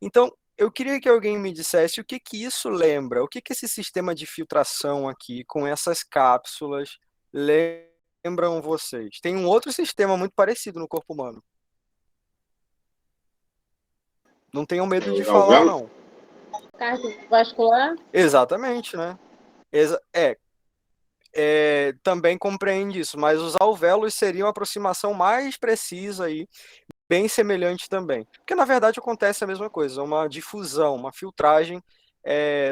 Então, eu queria que alguém me dissesse o que que isso lembra, o que que esse sistema de filtração aqui, com essas cápsulas, lembram vocês? Tem um outro sistema muito parecido no corpo humano. Não tenham medo de falar, Alvéolo? não. Cardiovascular? Exatamente, né? Também compreende isso, mas os alvéolos seriam a aproximação mais precisa aí, bem semelhante também. Porque, na verdade, acontece a mesma coisa, uma difusão, uma filtragem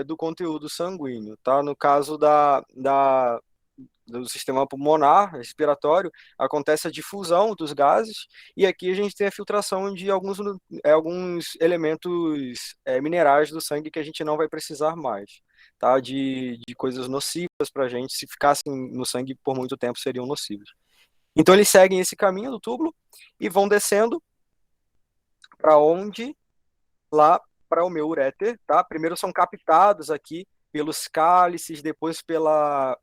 do conteúdo sanguíneo, tá? No caso do sistema pulmonar, respiratório, acontece a difusão dos gases, e aqui a gente tem a filtração de alguns elementos minerais do sangue que a gente não vai precisar mais, tá? De coisas nocivas para a gente, se ficassem no sangue por muito tempo, seriam nocivos. Então eles seguem esse caminho do túbulo e vão descendo para onde? Lá para o meu uréter, tá? Primeiro são captados aqui pelos cálices, depois pela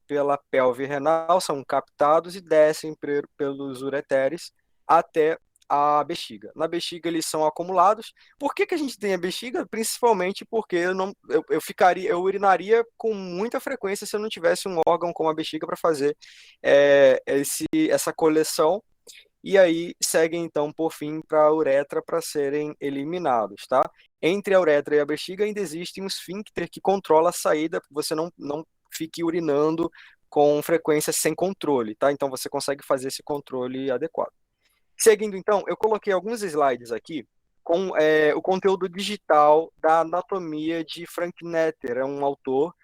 pelve renal, são captados e descem pelos ureteres até a bexiga. Na bexiga eles são acumulados. Por que que a gente tem a bexiga? Principalmente porque eu urinaria com muita frequência se eu não tivesse um órgão como a bexiga para fazer essa coleção e aí seguem então por fim para a uretra para serem eliminados, tá? Entre a uretra e a bexiga ainda existe um esfíncter que controla a saída, para você não fique urinando com frequência sem controle, tá? Então você consegue fazer esse controle adequado. Seguindo então, eu coloquei alguns slides aqui com o conteúdo digital da anatomia de Frank Netter, é um autor,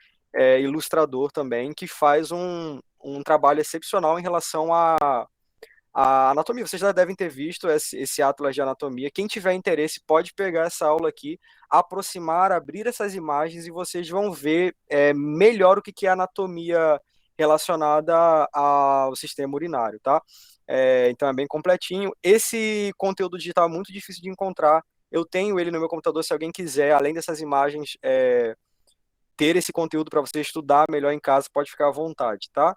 ilustrador também, que faz um trabalho excepcional em relação a anatomia. Vocês já devem ter visto esse atlas de anatomia. Quem tiver interesse pode pegar essa aula aqui, aproximar, abrir essas imagens e vocês vão ver melhor o que que é anatomia relacionada ao sistema urinário, tá? Então é bem completinho. Esse conteúdo digital é muito difícil de encontrar. Eu tenho ele no meu computador, se alguém quiser, além dessas imagens, ter esse conteúdo para você estudar melhor em casa, pode ficar à vontade, tá?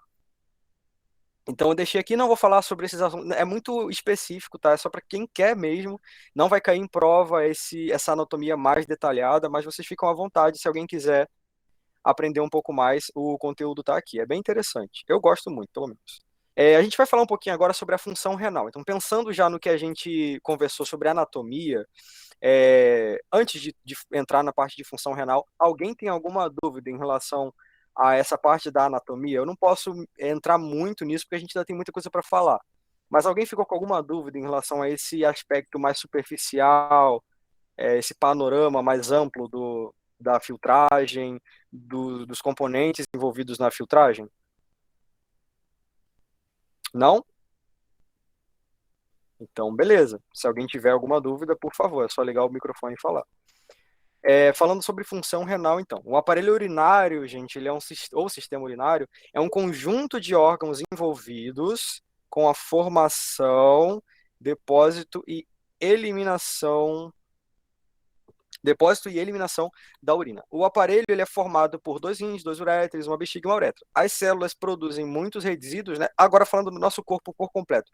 Então eu deixei aqui, não vou falar sobre esses assuntos, é muito específico, tá? É só para quem quer mesmo, não vai cair em prova essa anatomia mais detalhada, mas vocês ficam à vontade, se alguém quiser aprender um pouco mais, o conteúdo tá aqui, é bem interessante. Eu gosto muito, pelo menos. A gente vai falar um pouquinho agora sobre a função renal. Então, pensando já no que a gente conversou sobre anatomia, antes de entrar na parte de função renal, alguém tem alguma dúvida em relação a essa parte da anatomia? Eu não posso entrar muito nisso porque a gente ainda tem muita coisa para falar. Mas alguém ficou com alguma dúvida em relação a esse aspecto mais superficial, esse panorama mais amplo da filtragem, dos componentes envolvidos na filtragem? Não? Então, beleza. Se alguém tiver alguma dúvida, por favor, é só ligar o microfone e falar. Falando sobre função renal, então. O aparelho urinário, gente, ele é ou sistema urinário, é um conjunto de órgãos envolvidos com a formação, depósito e eliminação, depósito e eliminação da urina. O aparelho ele é formado por dois rins, dois uréteres, uma bexiga e uma uretra. As células produzem muitos resíduos, né? Agora falando do nosso corpo por completo.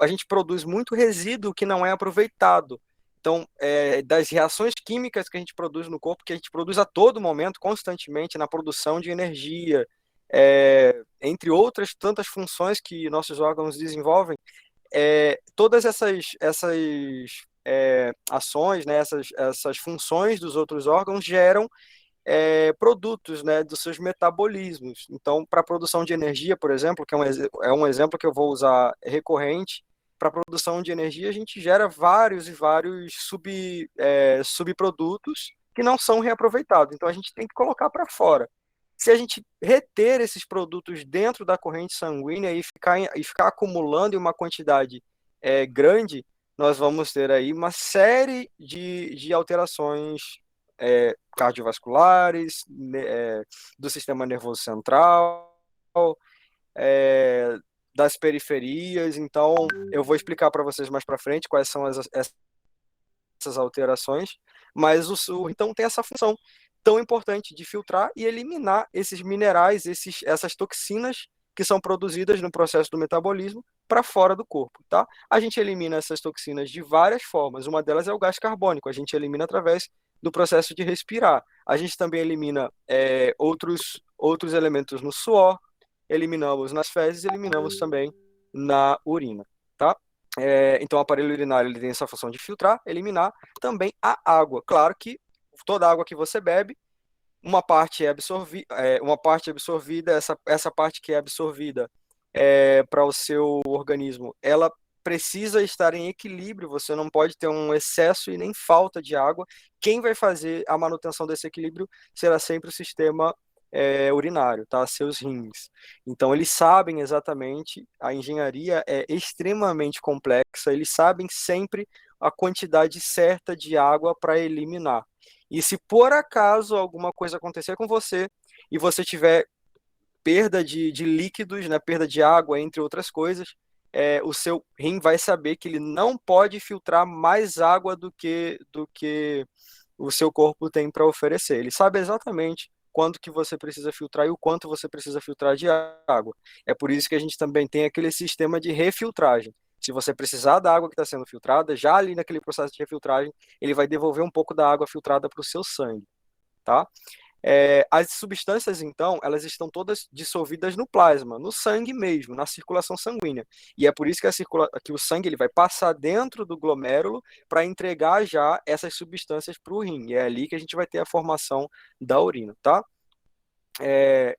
A gente produz muito resíduo que não é aproveitado. Então, das reações químicas que a gente produz no corpo, que a gente produz a todo momento, constantemente, na produção de energia, entre outras tantas funções que nossos órgãos desenvolvem, todas essas ações, né, essas funções dos outros órgãos geram produtos, né, dos seus metabolismos. Então, para a produção de energia, por exemplo, que é um exemplo que eu vou usar recorrente, para a produção de energia a gente gera vários e vários subprodutos que não são reaproveitados. Então, a gente tem que colocar para fora. Se a gente reter esses produtos dentro da corrente sanguínea e ficar acumulando em uma quantidade grande, nós vamos ter aí uma série de alterações cardiovasculares, né, do sistema nervoso central, é, das periferias. Então, eu vou explicar para vocês mais para frente quais são essas alterações, mas então tem essa função tão importante de filtrar e eliminar esses minerais, essas toxinas que são produzidas no processo do metabolismo para fora do corpo, tá? A gente elimina essas toxinas de várias formas. Uma delas é o gás carbônico. A gente elimina através do processo de respirar. A gente também elimina outros elementos no suor, eliminamos nas fezes, eliminamos também na urina, tá? Então, o aparelho urinário ele tem essa função de filtrar, eliminar também a água. Claro que toda a água que você bebe, uma parte é absorvida, essa parte que é absorvida para o seu organismo, ela precisa estar em equilíbrio, você não pode ter um excesso e nem falta de água. Quem vai fazer a manutenção desse equilíbrio será sempre o sistema urinário, tá? Seus rins. Então, eles sabem exatamente, a engenharia é extremamente complexa, eles sabem sempre a quantidade certa de água para eliminar. E se por acaso alguma coisa acontecer com você e você tiver perda de líquidos, né, perda de água, entre outras coisas, o seu rim vai saber que ele não pode filtrar mais água do que o seu corpo tem para oferecer. Ele sabe exatamente quanto que você precisa filtrar e o quanto você precisa filtrar de água. É por isso que a gente também tem aquele sistema de refiltragem. Se você precisar da água que está sendo filtrada, já ali naquele processo de refiltragem, ele vai devolver um pouco da água filtrada para o seu sangue, tá? As substâncias, então, elas estão todas dissolvidas no plasma, no sangue mesmo, na circulação sanguínea. E é por isso que o sangue ele vai passar dentro do glomérulo para entregar já essas substâncias para o rim. E é ali que a gente vai ter a formação da urina, tá?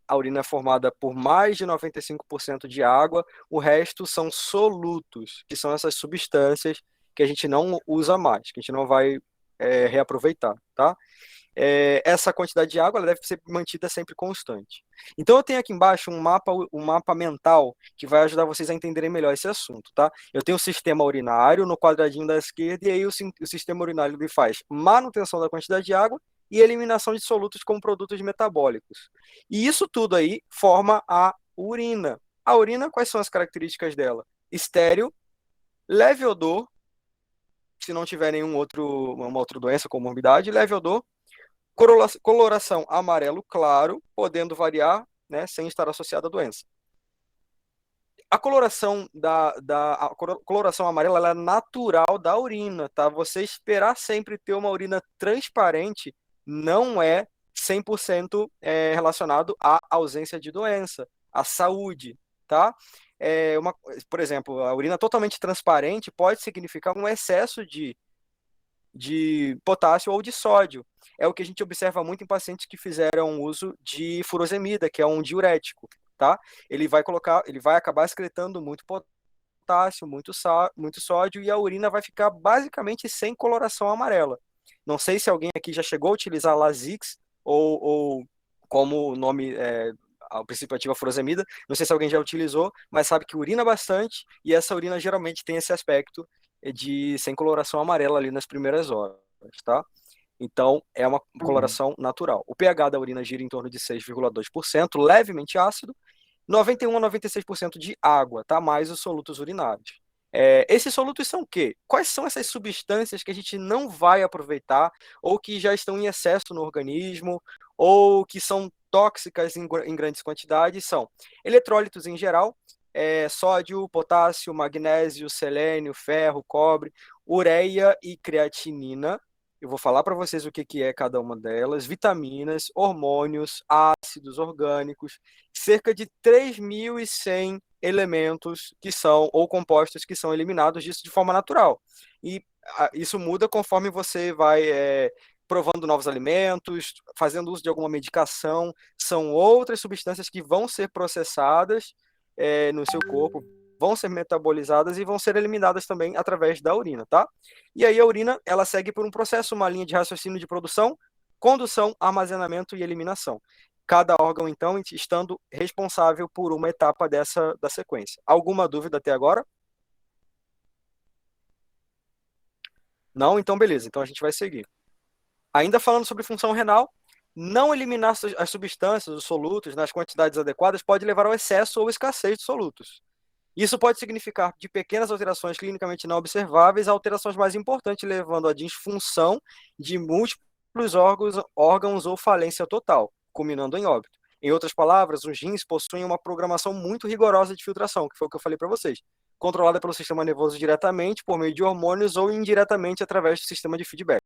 A urina é formada por mais de 95% de água, o resto são solutos, que são essas substâncias que a gente não usa mais, que a gente não vai reaproveitar, tá? Essa quantidade de água ela deve ser mantida sempre constante. Então eu tenho aqui embaixo um mapa mental que vai ajudar vocês a entenderem melhor esse assunto, tá? Eu tenho o sistema urinário no quadradinho da esquerda e aí o sistema urinário ele faz manutenção da quantidade de água e eliminação de solutos como produtos metabólicos. E isso tudo aí forma a urina. A urina, quais são as características dela? Estéril, leve odor, se não tiver uma outra doença, comorbidade, leve odor, coloração amarelo claro, podendo variar, né, sem estar associada à doença. A coloração amarela ela é natural da urina, tá? Você esperar sempre ter uma urina transparente não é 100% relacionado à ausência de doença, à saúde, tá? Por exemplo, a urina totalmente transparente pode significar um excesso de potássio ou de sódio. É o que a gente observa muito em pacientes que fizeram uso de furosemida, que é um diurético, tá? Ele vai acabar excretando muito potássio, muito sódio e a urina vai ficar basicamente sem coloração amarela. Não sei se alguém aqui já chegou a utilizar Lasix ou como o nome ao princípio ativa furosemida, não sei se alguém já utilizou, mas sabe que urina bastante e essa urina geralmente tem esse aspecto de sem coloração amarela ali nas primeiras horas, tá? Então, é uma coloração natural. O pH da urina gira em torno de 6,2%, levemente ácido, 91 a 96% de água, tá? Mais os solutos urinários. Esses solutos são o quê? Quais são essas substâncias que a gente não vai aproveitar ou que já estão em excesso no organismo ou que são tóxicas em grandes quantidades? São eletrólitos em geral, sódio, potássio, magnésio, selênio, ferro, cobre, ureia e creatinina. Eu vou falar para vocês o que é cada uma delas, vitaminas, hormônios, ácidos orgânicos, cerca de 3.100 elementos que são, ou compostos que são eliminados disso de forma natural. E isso muda conforme você vai provando novos alimentos, fazendo uso de alguma medicação, são outras substâncias que vão ser processadas no seu corpo, vão ser metabolizadas e vão ser eliminadas também através da urina, tá? E aí a urina, ela segue por um processo, uma linha de raciocínio de produção, condução, armazenamento e eliminação. Cada órgão, então, estando responsável por uma etapa da sequência. Alguma dúvida até agora? Não? Então, beleza. Então, a gente vai seguir. Ainda falando sobre função renal, não eliminar as substâncias, os solutos, nas quantidades adequadas pode levar ao excesso ou escassez de solutos. Isso pode significar de pequenas alterações clinicamente não observáveis a alterações mais importantes, levando à disfunção de múltiplos órgãos ou falência total, culminando em óbito. Em outras palavras, os rins possuem uma programação muito rigorosa de filtração, que foi o que eu falei para vocês, controlada pelo sistema nervoso diretamente, por meio de hormônios ou indiretamente através do sistema de feedback.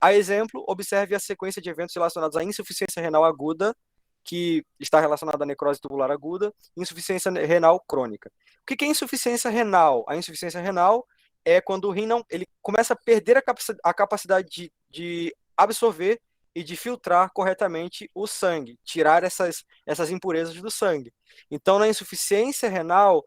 A exemplo, observe a sequência de eventos relacionados à insuficiência renal aguda, que está relacionada à necrose tubular aguda, e insuficiência renal crônica. O que é insuficiência renal? A insuficiência renal é quando o rim não, ele começa a perder a capacidade de absorver e de filtrar corretamente o sangue, tirar essas impurezas do sangue. Então, na insuficiência renal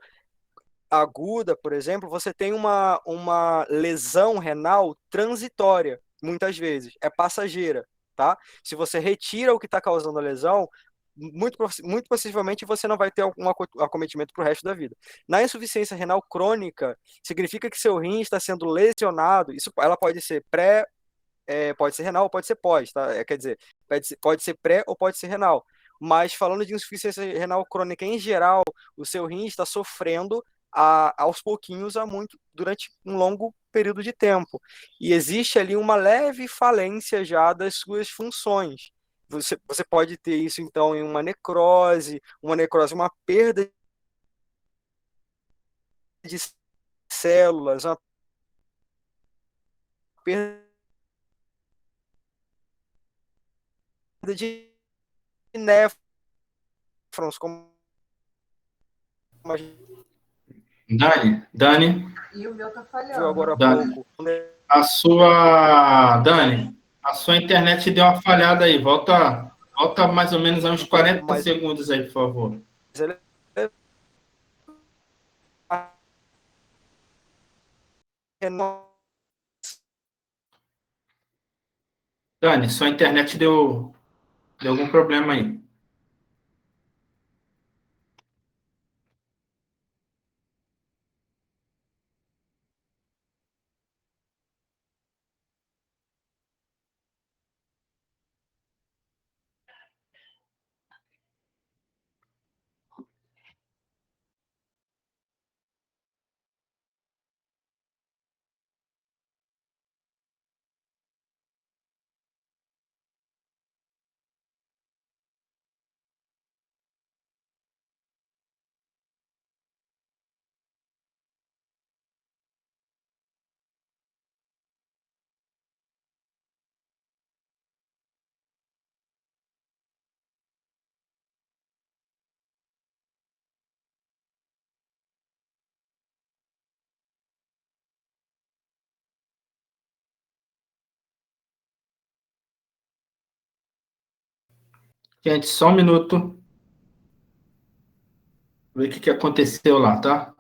aguda, por exemplo, você tem uma lesão renal transitória, muitas vezes, é passageira, tá? Se você retira o que está causando a lesão, muito possivelmente você não vai ter um acometimento para o resto da vida. Na insuficiência renal crônica, significa que seu rim está sendo lesionado, isso ela pode ser pode ser renal ou pode ser pós, tá? Quer dizer, pode ser pré ou pode ser renal. Mas falando de insuficiência renal crônica em geral, o seu rim está sofrendo aos pouquinhos durante um longo período de tempo. E existe ali uma leve falência já das suas funções. Você pode ter isso, então, em uma necrose, uma perda de células, uma perda de néfrons, como a gente Dani, E o meu tá viu falhando. agora há Dani, pouco. Dani, a sua internet deu uma falhada aí. Volta mais ou menos a uns Um pouco 40 mais segundos aí, por favor. Dani, sua internet deu algum problema aí. Gente, só um minuto. Ver o que aconteceu lá, tá?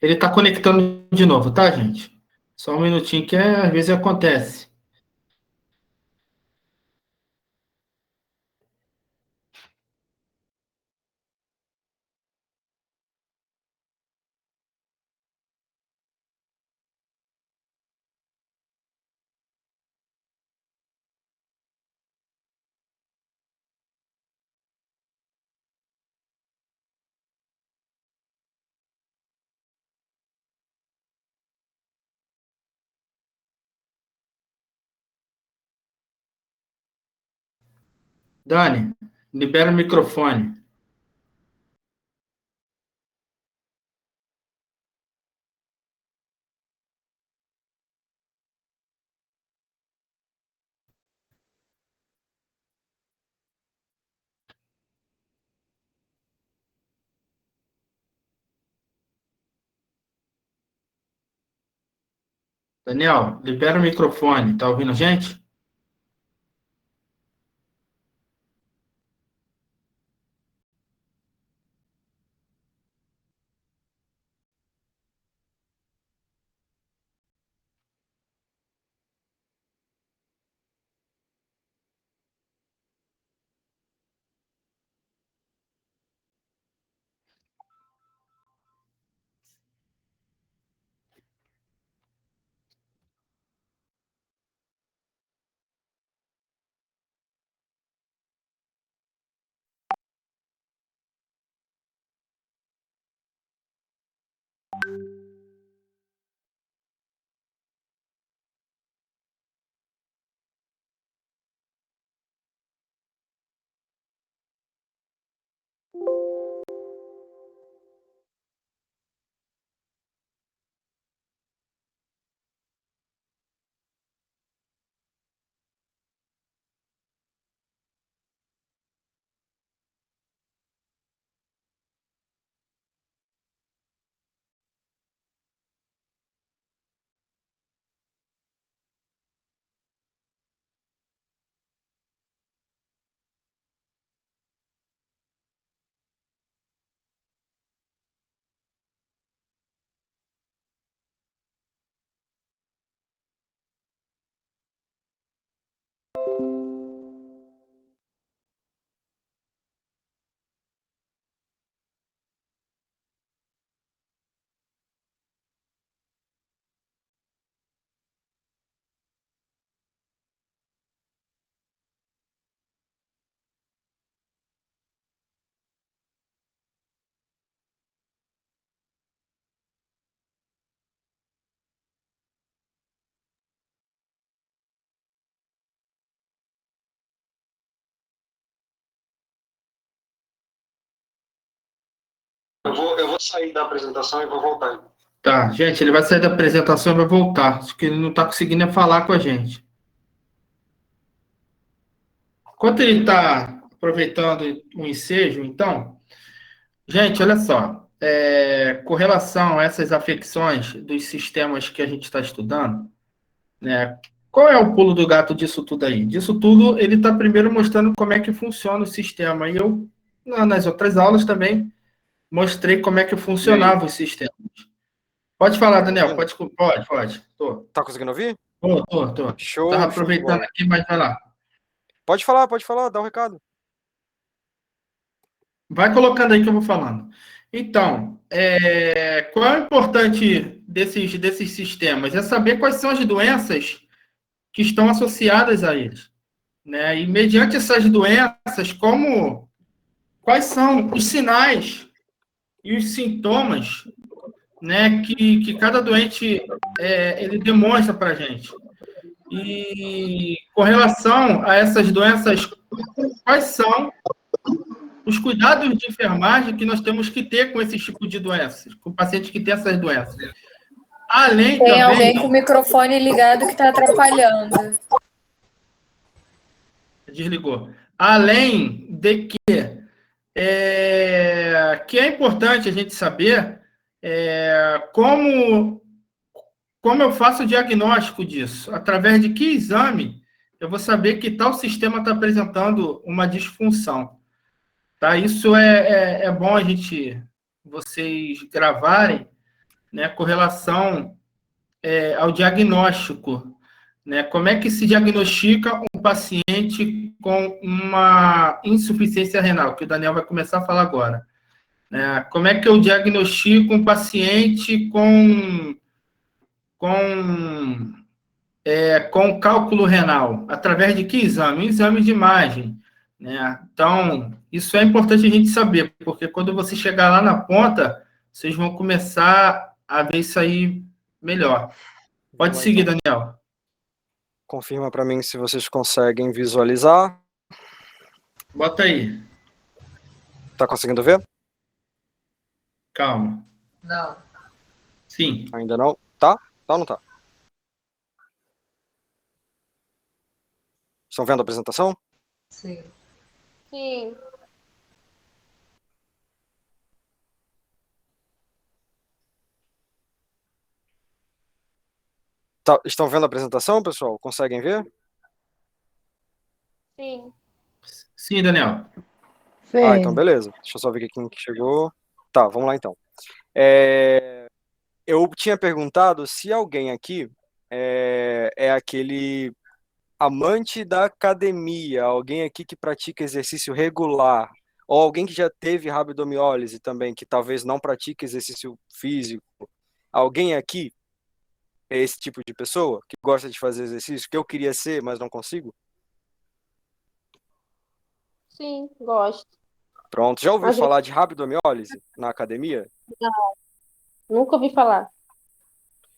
Ele está conectando de novo, tá, gente? Só um minutinho que às vezes acontece. Dani, libera o microfone. Daniel, libera o microfone. Tá ouvindo a gente? Eu vou sair da apresentação e vou voltar. Tá, gente, ele vai sair da apresentação e vai voltar. Acho que ele não está conseguindo falar com a gente. Enquanto ele está aproveitando o ensejo, então, gente, olha só. Com relação a essas afecções dos sistemas que a gente está estudando, né? Qual é o pulo do gato disso tudo aí? Disso tudo, ele está primeiro mostrando como é que funciona o sistema. E eu, nas outras aulas também, mostrei como é que funcionava o sistema. Pode falar, Daniel. Pode. Tô. Tá conseguindo ouvir? Tô. Show, Tava show de aproveitando bola. aqui, mas vai lá. Pode falar, dá um recado. Vai colocando aí que eu vou falando. Então, qual é o importante desses sistemas? É saber quais são as doenças que estão associadas a eles, né? E mediante essas doenças, quais são os sinais e os sintomas, né, que cada doente ele demonstra para a gente. E com relação a essas doenças, quais são os cuidados de enfermagem que nós temos que ter com esse tipo de doenças, com pacientes que têm essas doenças. Além Tem também... alguém com o microfone ligado que está atrapalhando. Desligou. Além de que é importante a gente saber como eu faço o diagnóstico disso. Através de que exame eu vou saber que tal sistema está apresentando uma disfunção. Tá? Isso é bom vocês gravarem, né, com relação ao diagnóstico. Né? Como é que se diagnostica um paciente com uma insuficiência renal, que o Daniel vai começar a falar agora. Né? Como é que eu diagnostico um paciente com cálculo renal? Através de que exame? Exame de imagem. Né? Então, isso é importante a gente saber, porque quando você chegar lá na ponta, vocês vão começar a ver isso aí melhor. Pode seguir, então. Daniel. Confirma para mim se vocês conseguem visualizar. Bota aí. Tá conseguindo ver? Calma. Não. Sim. Ainda não? Tá? Tá ou não tá? Estão vendo a apresentação? Sim. Sim. Estão vendo a apresentação, pessoal? Conseguem ver? Sim. Sim, Daniel. Então beleza. Deixa eu só ver aqui quem que chegou. Tá, vamos lá então. Eu tinha perguntado se alguém aqui é aquele amante da academia, alguém aqui que pratica exercício regular, ou alguém que já teve rabdomiólise também, que talvez não pratique exercício físico. Alguém aqui é esse tipo de pessoa que gosta de fazer exercício, que eu queria ser, mas não consigo? Sim, gosto. Pronto, já ouviu Às vezes falar de rabdomiólise na academia? nunca ouvi falar.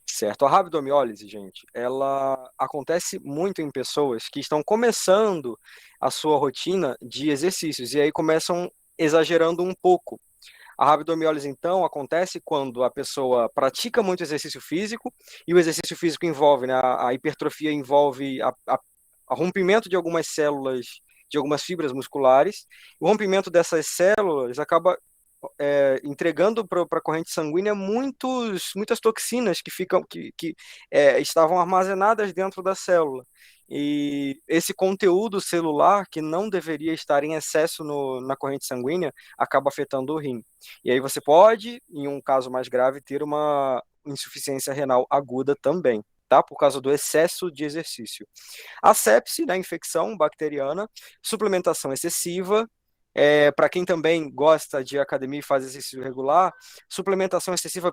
Certo. A rabdomiólise, gente, ela acontece muito em pessoas que estão começando a sua rotina de exercícios e aí começam exagerando um pouco. A rabdomiólise, então, acontece quando a pessoa pratica muito exercício físico e o exercício físico envolve, né, a hipertrofia envolve a rompimento de algumas células, de algumas fibras musculares. O rompimento dessas células acaba entregando para a corrente sanguínea muitas toxinas que estavam armazenadas dentro da célula. E esse conteúdo celular que não deveria estar em excesso na corrente sanguínea acaba afetando o rim. E aí você pode, em um caso mais grave, ter uma insuficiência renal aguda também, tá? Por causa do excesso de exercício. A sepse, né, infecção bacteriana, suplementação excessiva, para quem também gosta de academia e faz exercício regular, suplementação excessiva,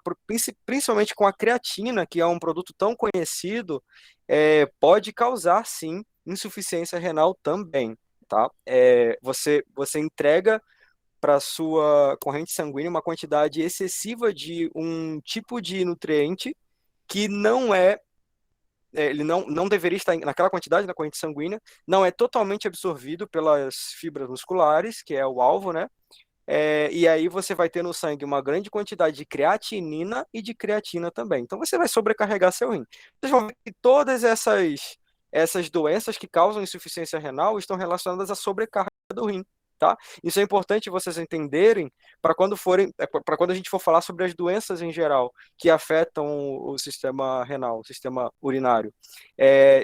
principalmente com a creatina, que é um produto tão conhecido, pode causar, sim, insuficiência renal também, tá? Você entrega para sua corrente sanguínea uma quantidade excessiva de um tipo de nutriente que ele não deveria estar naquela quantidade na corrente sanguínea, não é totalmente absorvido pelas fibras musculares, que é o alvo, né? E aí você vai ter no sangue uma grande quantidade de creatinina e de creatina também. Então você vai sobrecarregar seu rim. Vocês vão ver que todas essas doenças que causam insuficiência renal estão relacionadas à sobrecarga do rim. Tá? Isso é importante vocês entenderem para quando a gente for falar sobre as doenças em geral que afetam o sistema renal, o sistema urinário.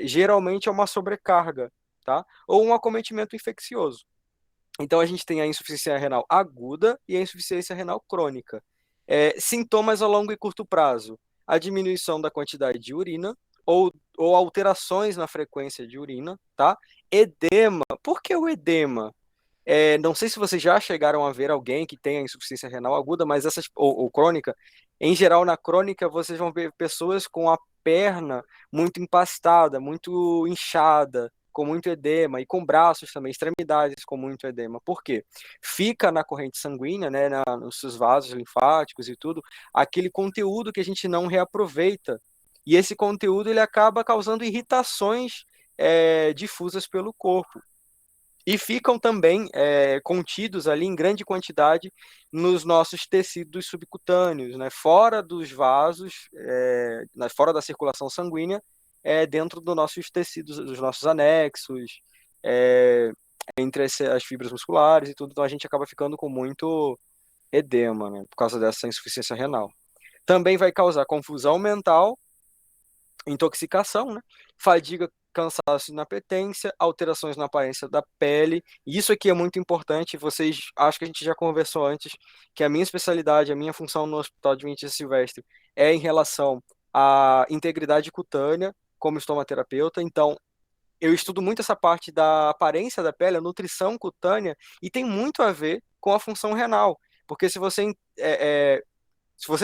Geralmente é uma sobrecarga, tá? Ou um acometimento infeccioso. Então a gente tem a insuficiência renal aguda e a insuficiência renal crônica. Sintomas a longo e curto prazo: a diminuição da quantidade de urina ou alterações na frequência de urina, tá? Edema. Por que o edema? Não sei se vocês já chegaram a ver alguém que tenha insuficiência renal aguda, mas ou crônica, em geral, na crônica, vocês vão ver pessoas com a perna muito empastada, muito inchada, com muito edema, e com braços também, extremidades com muito edema. Por quê? Fica na corrente sanguínea, né, nos seus vasos linfáticos e tudo, aquele conteúdo que a gente não reaproveita. E esse conteúdo ele acaba causando irritações difusas pelo corpo e ficam também contidos ali em grande quantidade nos nossos tecidos subcutâneos, né? Fora dos vasos, fora da circulação sanguínea, dentro dos nossos tecidos, dos nossos anexos, é, entre as fibras musculares e tudo, então a gente acaba ficando com muito edema, né? Por causa dessa insuficiência renal. Também vai causar confusão mental, intoxicação, né? Fadiga, cansaço, inapetência, alterações na aparência da pele. E isso aqui é muito importante. Vocês, acho que a gente já conversou antes que a minha especialidade, a minha função no Hospital de Adventista Silvestre é em relação à integridade cutânea como estomaterapeuta. Então, eu estudo muito essa parte da aparência da pele, a nutrição cutânea, e tem muito a ver com a função renal. Porque se você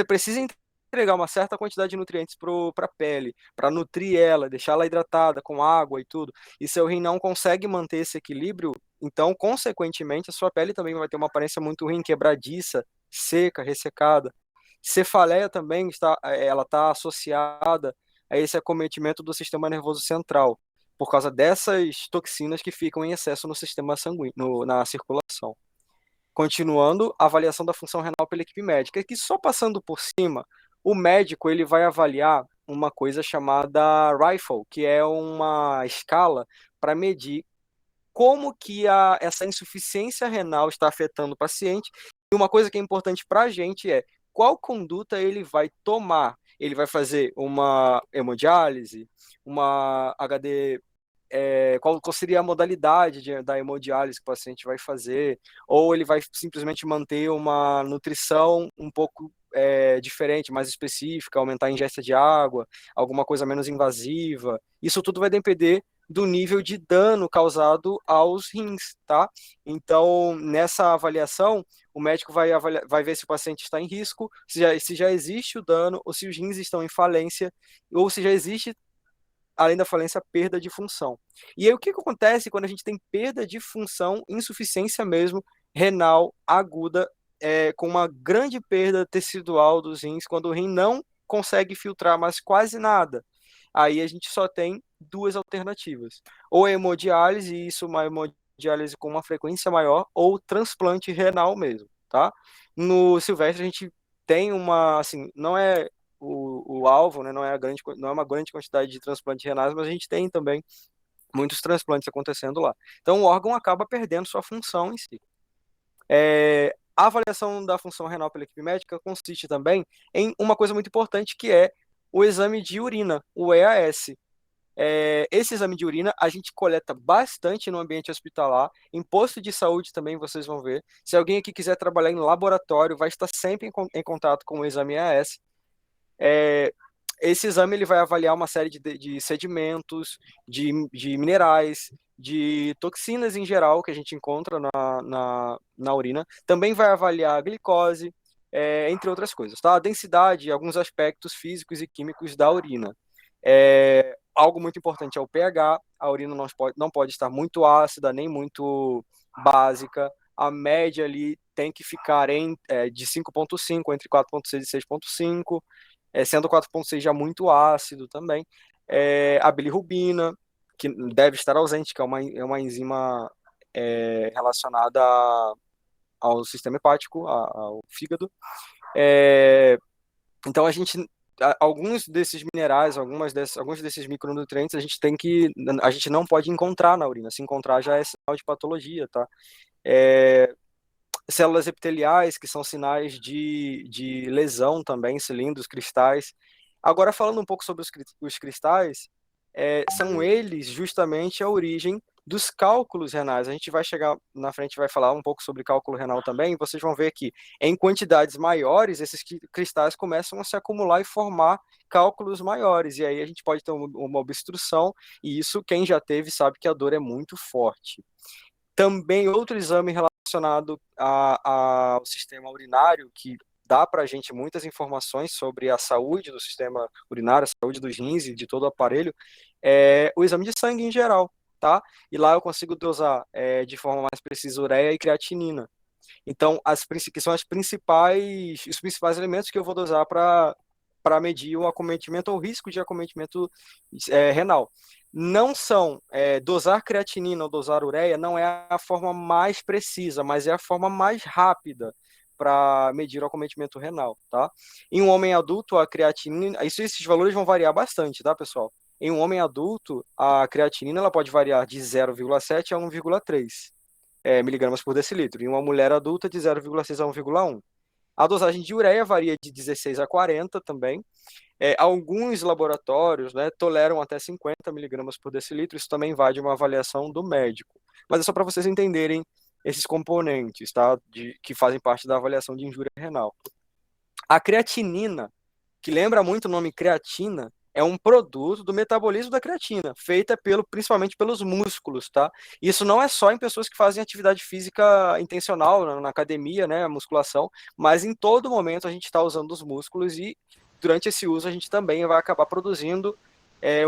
precisa entregar uma certa quantidade de nutrientes para a pele, para nutrir ela, deixá-la hidratada com água e tudo, e seu rim não consegue manter esse equilíbrio, então, consequentemente, a sua pele também vai ter uma aparência muito ruim, quebradiça, seca, ressecada. Cefaleia também ela está associada a esse acometimento do sistema nervoso central. por causa dessas toxinas que ficam em excesso no sistema sanguíneo, na circulação. Continuando, a avaliação da função renal pela equipe médica, que só passando por cima, o médico ele vai avaliar uma coisa chamada RIFLE, que é uma escala para medir como que essa insuficiência renal está afetando o paciente. E uma coisa que é importante para a gente é qual conduta ele vai tomar. Ele vai fazer uma hemodiálise, uma HD, qual seria a modalidade da hemodiálise que o paciente vai fazer, ou ele vai simplesmente manter uma nutrição um pouco diferente, mais específica, aumentar a ingesta de água, alguma coisa menos invasiva. Isso tudo vai depender do nível de dano causado aos rins, tá? Então, nessa avaliação, o médico vai ver se o paciente está em risco, se já existe o dano, ou se os rins estão em falência, ou se já existe, além da falência, perda de função. E aí, o que acontece quando a gente tem perda de função, insuficiência mesmo, renal aguda, com uma grande perda tecidual dos rins, quando o rim não consegue filtrar mais quase nada? Aí a gente só tem duas alternativas. Ou a hemodiálise, e isso uma hemodiálise com uma frequência maior, ou transplante renal mesmo, tá? No Silvestre a gente tem uma, assim, não é o alvo, né, não é uma grande quantidade de transplantes renais, mas a gente tem também muitos transplantes acontecendo lá. Então o órgão acaba perdendo sua função em si. A avaliação da função renal pela equipe médica consiste também em uma coisa muito importante, que é o exame de urina, o EAS. Esse exame de urina a gente coleta bastante no ambiente hospitalar, em posto de saúde também vocês vão ver. Se alguém aqui quiser trabalhar em laboratório, vai estar sempre em contato com o exame EAS. Esse exame ele vai avaliar uma série de sedimentos, de minerais, de toxinas em geral que a gente encontra na urina. Também vai avaliar a glicose, entre outras coisas, tá? A densidade e alguns aspectos físicos e químicos da urina. Algo muito importante é o pH. A urina não pode estar muito ácida, nem muito básica. A média ali tem que ficar de 5,5, entre 4,6 e 6,5, sendo 4,6 já muito ácido também. A bilirrubina, que deve estar ausente, que é uma enzima relacionada ao sistema hepático, ao fígado. Então alguns desses minerais, alguns desses micronutrientes a gente não pode encontrar na urina. Se encontrar já é sinal de patologia, tá? Células epiteliais, que são sinais de lesão também, cilindros, cristais. Agora, falando um pouco sobre os cristais, são eles justamente a origem dos cálculos renais. A gente vai chegar na frente, vai falar um pouco sobre cálculo renal também, e vocês vão ver que em quantidades maiores, esses cristais começam a se acumular e formar cálculos maiores, e aí a gente pode ter uma obstrução, e isso quem já teve sabe que a dor é muito forte. Também outro exame relacionado ao sistema urinário, que dá para a gente muitas informações sobre a saúde do sistema urinário, a saúde dos rins e de todo o aparelho, é o exame de sangue em geral, tá? E lá eu consigo dosar de forma mais precisa ureia e creatinina. Então, que são os principais elementos que eu vou dosar para medir o acometimento ou o risco de acometimento renal. Não são, dosar creatinina ou dosar ureia não é a forma mais precisa, mas é a forma mais rápida para medir o acometimento renal, tá? Em um homem adulto, a creatinina, esses valores vão variar bastante, tá, pessoal? Em um homem adulto, a creatinina ela pode variar de 0,7 a 1,3 miligramas por decilitro. Em uma mulher adulta, de 0,6 a 1,1. A dosagem de ureia varia de 16 a 40 também. Alguns laboratórios, né, toleram até 50 miligramas por decilitro. Isso também vai de uma avaliação do médico. Mas é só para vocês entenderem esses componentes, tá, que fazem parte da avaliação de injúria renal. A creatinina, que lembra muito o nome creatina, é um produto do metabolismo da creatina, feita principalmente pelos músculos, tá? Isso não é só em pessoas que fazem atividade física intencional, na academia, né, a musculação, mas em todo momento a gente está usando os músculos e durante esse uso a gente também vai acabar produzindo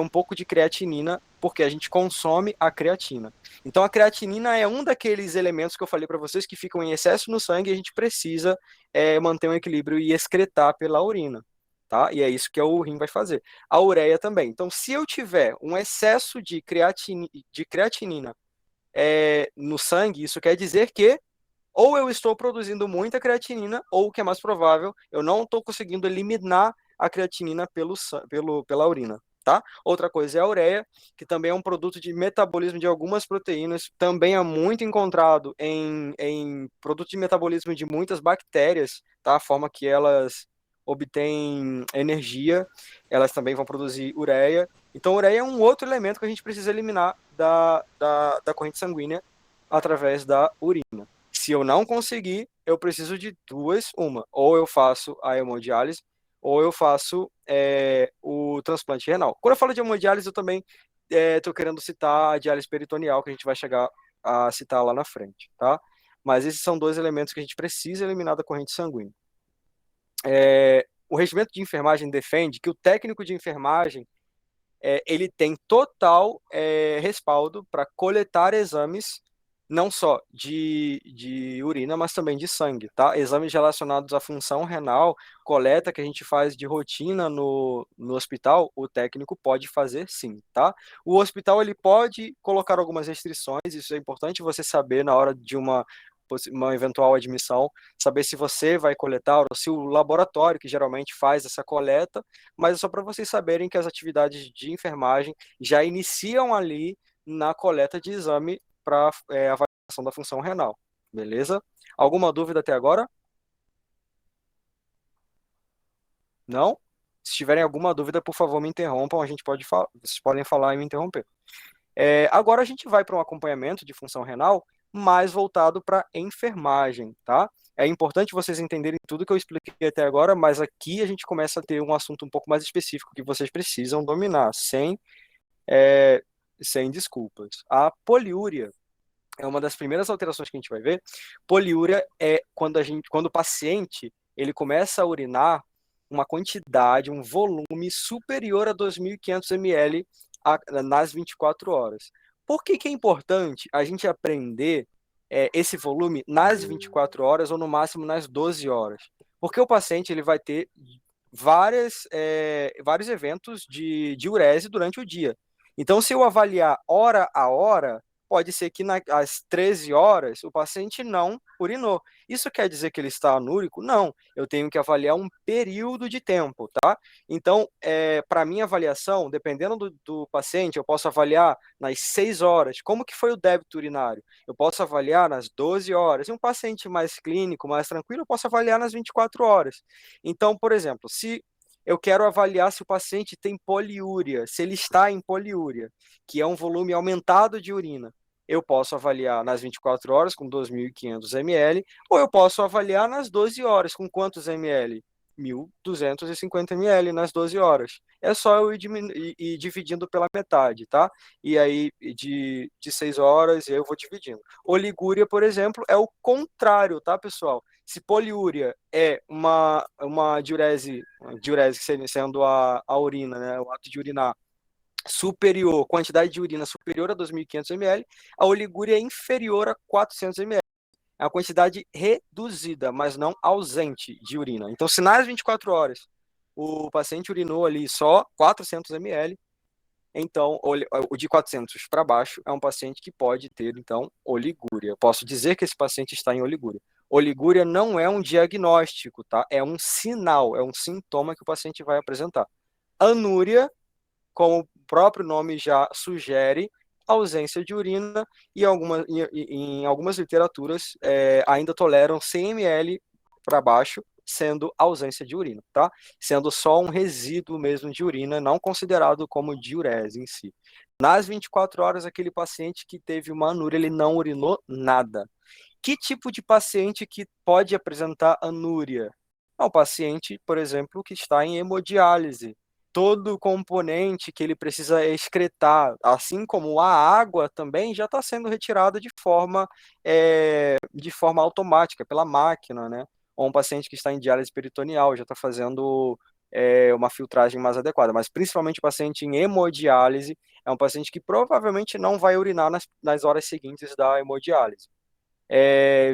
um pouco de creatinina, porque a gente consome a creatina. Então a creatinina é um daqueles elementos que eu falei para vocês que ficam em excesso no sangue e a gente precisa manter um equilíbrio e excretar pela urina. tá? E é isso que o rim vai fazer. A ureia também. Então, se eu tiver um excesso de creatinina no sangue, isso quer dizer que ou eu estou produzindo muita creatinina, ou o que é mais provável, eu não estou conseguindo eliminar a creatinina pela urina, tá? Outra coisa é a ureia, que também é um produto de metabolismo de algumas proteínas, também é muito encontrado em produto de metabolismo de muitas bactérias, tá? A forma que elas obtêm energia, elas também vão produzir ureia. Então, ureia é um outro elemento que a gente precisa eliminar da corrente sanguínea através da urina. Se eu não conseguir, eu preciso de duas, uma. Ou eu faço a hemodiálise, ou eu faço o transplante renal. Quando eu falo de hemodiálise, eu também estou querendo citar a diálise peritoneal, que a gente vai chegar a citar lá na frente, tá? Mas esses são dois elementos que a gente precisa eliminar da corrente sanguínea. O regimento de enfermagem defende que o técnico de enfermagem ele tem total respaldo para coletar exames não só de urina, mas também de sangue, tá? Exames relacionados à função renal, coleta que a gente faz de rotina no hospital, o técnico pode fazer sim, tá? O hospital ele pode colocar algumas restrições, isso é importante você saber na hora de uma eventual admissão, saber se você vai coletar ou se o laboratório que geralmente faz essa coleta, mas é só para vocês saberem que as atividades de enfermagem já iniciam ali na coleta de exame para avaliação da função renal, beleza? Alguma dúvida até agora? Não? Se tiverem alguma dúvida, por favor, me interrompam, vocês podem falar e me interromper. Agora a gente vai para um acompanhamento de função renal mais voltado para enfermagem, tá? É importante vocês entenderem tudo que eu expliquei até agora, mas aqui a gente começa a ter um assunto um pouco mais específico que vocês precisam dominar, sem desculpas. A poliúria é uma das primeiras alterações que a gente vai ver. Poliúria é quando o paciente ele começa a urinar uma quantidade, um volume superior a 2.500 ml nas 24 horas. Por que que é importante a gente aprender esse volume nas 24 horas ou no máximo nas 12 horas? Porque o paciente ele vai ter vários eventos de urese durante o dia. Então, se eu avaliar hora a hora, pode ser que às 13 horas o paciente não urinou. Isso quer dizer que ele está anúrico? Não. Eu tenho que avaliar um período de tempo, tá? Então, para minha avaliação, dependendo do paciente, eu posso avaliar nas 6 horas. Como que foi o débito urinário? Eu posso avaliar nas 12 horas. E um paciente mais clínico, mais tranquilo, eu posso avaliar nas 24 horas. Então, por exemplo, se eu quero avaliar se o paciente tem poliúria, se ele está em poliúria, que é um volume aumentado de urina. Eu posso avaliar nas 24 horas com 2.500 ml, ou eu posso avaliar nas 12 horas com quantos ml? 1.250 ml nas 12 horas. É só eu ir dividindo pela metade, tá? E aí, de 6 horas, eu vou dividindo. Oligúria, por exemplo, é o contrário, tá, pessoal? Se poliúria é uma diurese sendo a urina, né, o ato de urinar, superior, quantidade de urina superior a 2.500 ml, a oligúria é inferior a 400 ml. É uma quantidade reduzida, mas não ausente de urina. Então, se nas 24 horas o paciente urinou ali só 400 ml, então o de 400 para baixo é um paciente que pode ter, então, oligúria. Eu posso dizer que esse paciente está em oligúria. Oligúria não é um diagnóstico, tá? É um sinal, é um sintoma que o paciente vai apresentar. Anúria, como o próprio nome já sugere, ausência de urina, e em algumas literaturas ainda toleram 100 ml para baixo, sendo ausência de urina, tá? Sendo só um resíduo mesmo de urina, não considerado como diurese em si. Nas 24 horas, aquele paciente que teve uma anúria, ele não urinou nada. Que tipo de paciente que pode apresentar anúria? É um paciente, por exemplo, que está em hemodiálise. Todo componente que ele precisa excretar, assim como a água também, já está sendo retirada de forma automática, pela máquina, né? Ou um paciente que está em diálise peritoneal, já está fazendo uma filtragem mais adequada. Mas principalmente o paciente em hemodiálise é um paciente que provavelmente não vai urinar nas horas seguintes da hemodiálise.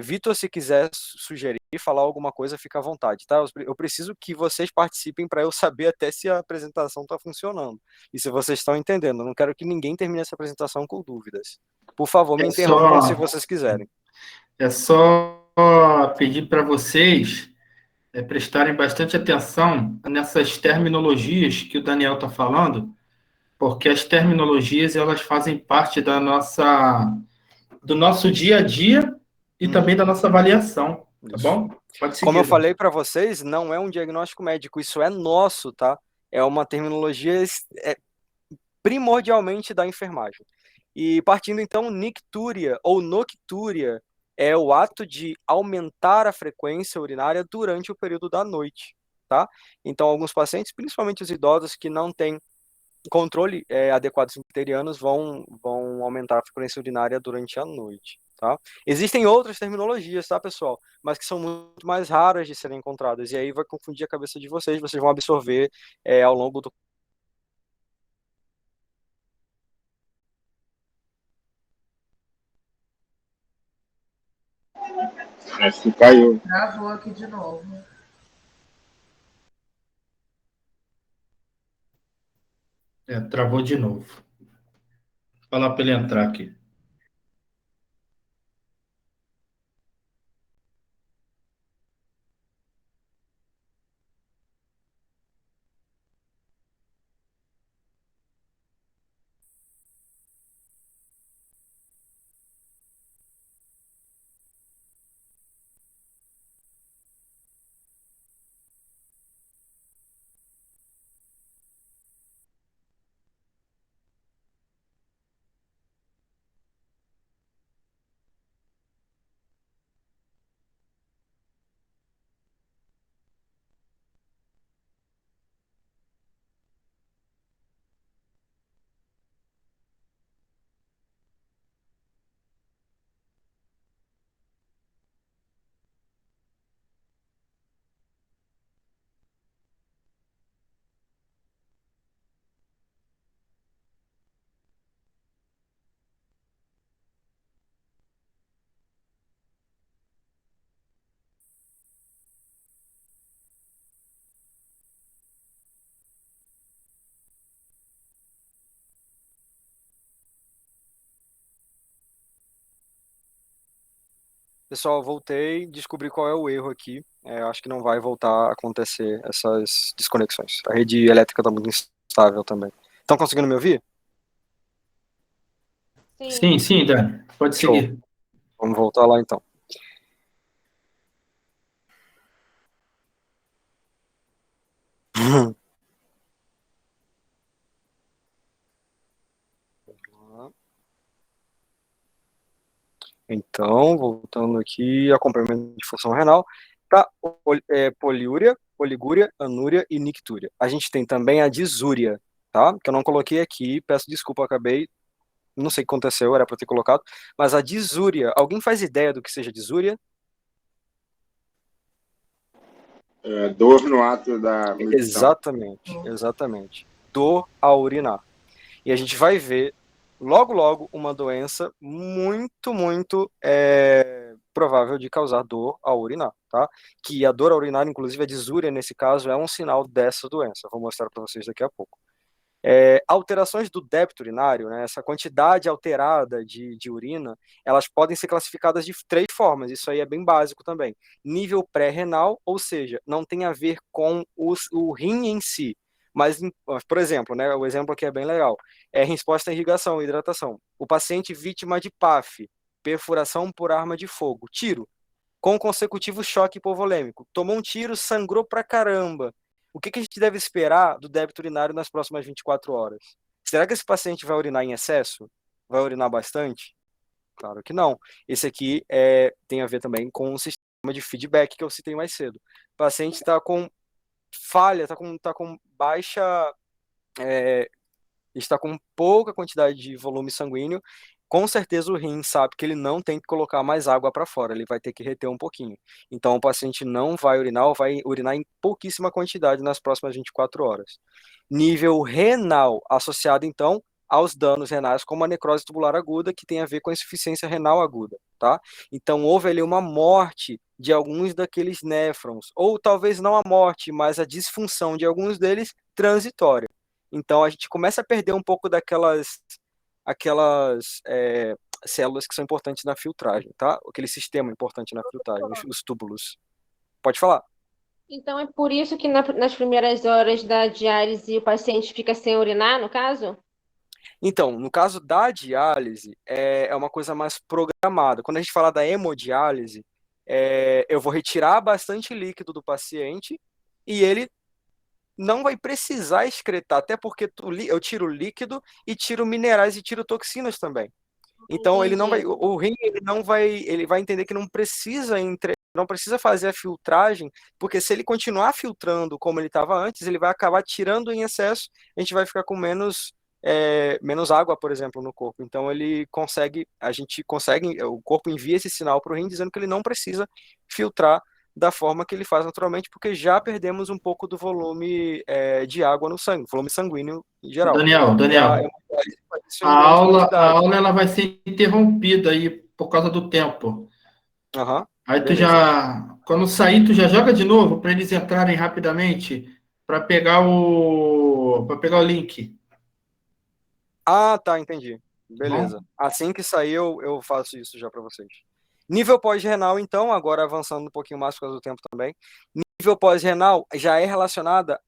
Vitor, se quiser sugerir, falar alguma coisa, fica à vontade, tá? Eu preciso que vocês participem para eu saber até se a apresentação está funcionando e se vocês estão entendendo. Eu não quero que ninguém termine essa apresentação com dúvidas. Por favor, me É interrompam se só, vocês quiserem. é só pedir para vocês prestarem bastante atenção nessas terminologias que o Daniel está falando, porque as terminologias elas fazem parte do nosso dia a dia e também da nossa avaliação, tá Isso. bom? Pode Como eu seguir. falei para vocês, não é um diagnóstico médico, isso é nosso, tá? É uma terminologia primordialmente da enfermagem. E partindo então, nictúria ou noctúria é o ato de aumentar a frequência urinária durante o período da noite, tá? Então, alguns pacientes, principalmente os idosos que não têm controle adequado dos bacterianos, vão aumentar a frequência urinária durante a noite, tá? Existem outras terminologias, tá, pessoal? Mas que são muito mais raras de serem encontradas, e aí vai confundir a cabeça de vocês vão absorver ao longo do. Acho que caiu. Travou aqui de novo. Travou de novo. Vou falar para ele entrar aqui. Pessoal, voltei, descobri qual é o erro aqui. Acho que não vai voltar a acontecer essas desconexões. A rede elétrica está muito instável também. Estão conseguindo me ouvir? Sim, sim, Dani. Pode Show. seguir. Vamos voltar lá então. Então, voltando aqui, acompanhamento de função renal, tá? Poliúria, oligúria, anúria e nictúria. A gente tem também a disúria, tá? Que eu não coloquei aqui, peço desculpa, acabei, não sei o que aconteceu, era para ter colocado, mas a disúria, alguém faz ideia do que seja disúria? Dor no ato da medição. Exatamente. Dor ao urinar. E a gente vai ver logo uma doença muito provável de causar dor ao urinar, tá? Que a dor ao urinar, inclusive a disúria nesse caso, é um sinal dessa doença. Vou mostrar para vocês daqui a pouco. Alterações do débito urinário, né, essa quantidade alterada de urina, elas podem ser classificadas de 3 formas, isso aí é bem básico também. Nível pré-renal, ou seja, não tem a ver com o rim em si, mas, por exemplo, né, o exemplo aqui é bem legal, resposta à irrigação, hidratação. O paciente vítima de PAF, perfuração por arma de fogo, tiro, com consecutivo choque hipovolêmico, tomou um tiro, sangrou pra caramba. O que a gente deve esperar do débito urinário nas próximas 24 horas? Será que esse paciente vai urinar em excesso? Vai urinar bastante? Claro que não. Esse aqui tem a ver também com o sistema de feedback que eu citei mais cedo. O paciente está com falha, está com baixa, está com pouca quantidade de volume sanguíneo. Com certeza o rim sabe que ele não tem que colocar mais água para fora, ele vai ter que reter um pouquinho. Então o paciente não vai urinar ou vai urinar em pouquíssima quantidade nas próximas 24 horas. Nível renal associado então aos danos renais, como a necrose tubular aguda, que tem a ver com a insuficiência renal aguda, tá? Então, houve ali uma morte de alguns daqueles néfrons, ou talvez não a morte, mas a disfunção de alguns deles transitória. Então, a gente começa a perder um pouco aquelas células que são importantes na filtragem, tá? Aquele sistema importante na filtragem, os túbulos. Pode falar. Então é por isso que nas primeiras horas da diálise o paciente fica sem urinar, no caso? Então, no caso da diálise, é uma coisa mais programada. Quando a gente fala da hemodiálise, eu vou retirar bastante líquido do paciente e ele não vai precisar excretar, até porque eu tiro líquido e tiro minerais e tiro toxinas também. Então ele não vai, Entendi. o rim ele vai entender que não precisa fazer a filtragem, porque se ele continuar filtrando como ele estava antes, ele vai acabar tirando em excesso, a gente vai ficar com menos água, por exemplo, no corpo. Então a gente consegue, o corpo envia esse sinal para o rim dizendo que ele não precisa filtrar da forma que ele faz naturalmente, porque já perdemos um pouco do volume de água no sangue, volume sanguíneo em geral. Daniel, E a Daniel, hemodiálise faz isso a em grande aula, a quantidade. aula ela vai ser interrompida aí por causa do tempo. Aham, Aí beleza. quando sair, tu já joga de novo para eles entrarem rapidamente para pegar o link, Ah, tá, entendi. tá bom? Beleza. Assim que sair, eu faço isso já para vocês. Nível pós-renal, então, agora avançando um pouquinho mais por causa do tempo também. Nível pós-renal já é relacionada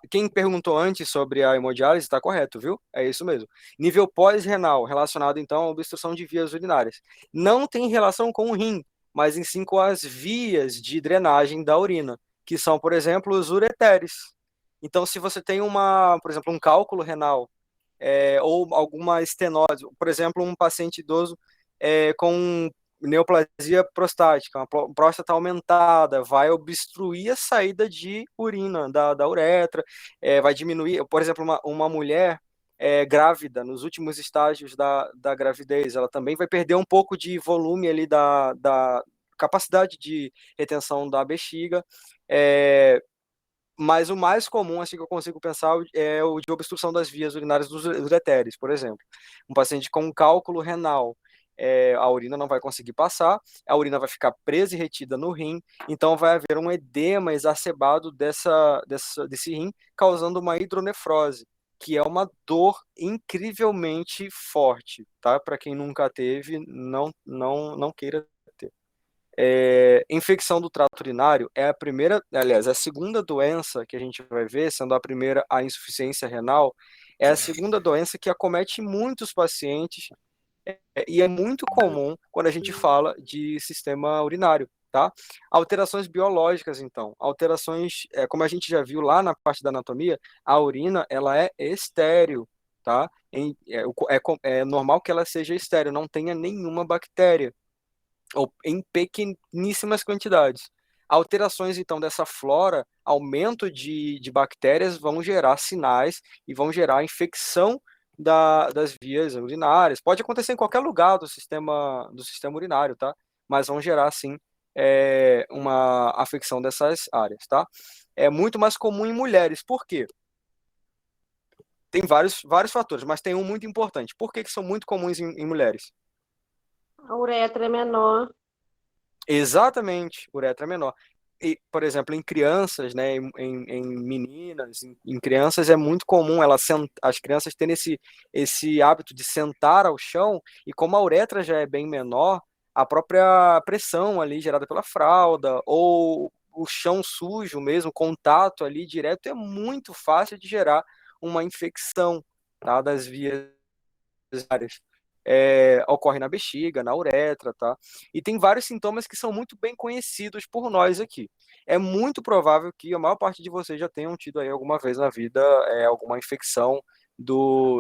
Quem perguntou antes sobre a hemodiálise está correto, viu? É isso mesmo. Nível pós-renal, relacionado então à obstrução de vias urinárias. Não tem relação com o rim, mas em sim com as vias de drenagem da urina, que são, por exemplo, os ureteres. Então, se você tem por exemplo, um cálculo renal ou alguma estenose, por exemplo, um paciente idoso com neoplasia prostática, uma próstata aumentada, vai obstruir a saída de urina da uretra, vai diminuir, por exemplo, uma mulher grávida, nos últimos estágios da gravidez, ela também vai perder um pouco de volume ali da capacidade de retenção da bexiga, mas o mais comum, assim que eu consigo pensar, é o de obstrução das vias urinárias dos ureteres, por exemplo. Um paciente com cálculo renal, a urina não vai conseguir passar, a urina vai ficar presa e retida no rim, então vai haver um edema exacerbado desse rim, causando uma hidronefrose, que é uma dor incrivelmente forte, tá? Para quem nunca teve, não queira ter. Infecção do trato urinário é a primeira, aliás, a segunda doença que a gente vai ver, sendo a primeira a insuficiência renal, é a segunda doença que acomete muitos pacientes e é muito comum quando a gente fala de sistema urinário, tá? Alterações biológicas, então, alterações, como a gente já viu lá na parte da anatomia, a urina, ela é estéril, tá? É normal que ela seja estéril, não tenha nenhuma bactéria ou em pequeníssimas quantidades. Alterações, então, dessa flora, aumento de bactérias vão gerar sinais e vão gerar infecção das vias urinárias. Pode acontecer em qualquer lugar do sistema urinário, tá? Mas vão gerar, sim, uma afecção dessas áreas, tá? É muito mais comum em mulheres. Por quê? Tem vários fatores, mas tem um muito importante. Por que são muito comuns em mulheres? A uretra é menor. Exatamente, uretra menor. E, por exemplo, em crianças, né, em meninas, em crianças é muito comum as crianças terem esse hábito de sentar ao chão, e como a uretra já é bem menor, a própria pressão ali gerada pela fralda, ou o chão sujo mesmo, contato ali direto, é muito fácil de gerar uma infecção, tá, das vias áreas. Ocorre na bexiga, na uretra, tá? E tem vários sintomas que são muito bem conhecidos por nós aqui. É muito provável que a maior parte de vocês já tenham tido aí alguma vez na vida alguma infecção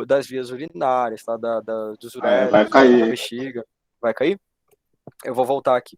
das vias urinárias, tá? Dos Vai ureteres, da cair. bexiga. Vai cair? Eu vou voltar aqui.